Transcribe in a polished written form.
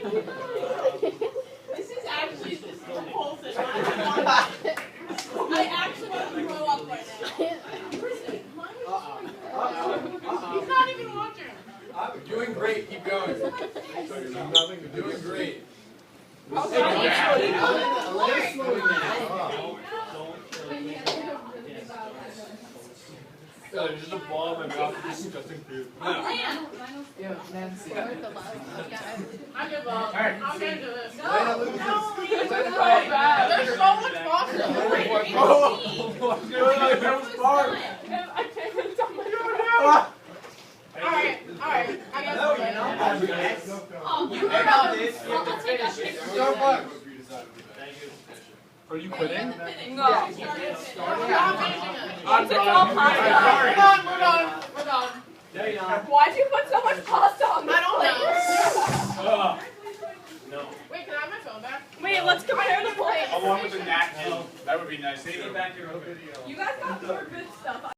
This is actually repulsive. I actually want to throw up right now. Kristen, he's not even watching. I'm doing great. Keep going. You're doing great. There's just a ball in my mouth. It's disgusting food. Yeah, Nancy. I give up. I'm gonna do this. No, it's so bad. There's so much pasta. Alright, I got You got this. You have to finish it. Are you quitting? No. I'm not finishing it. It's all pasta. We're done. Why'd you put so much pasta on this I don't plate? No. Wait, can I have my phone back? Wait, let's compare the plates. I want with the napkin. That would be nice. Take too. it back to your video. You guys got more good stuff.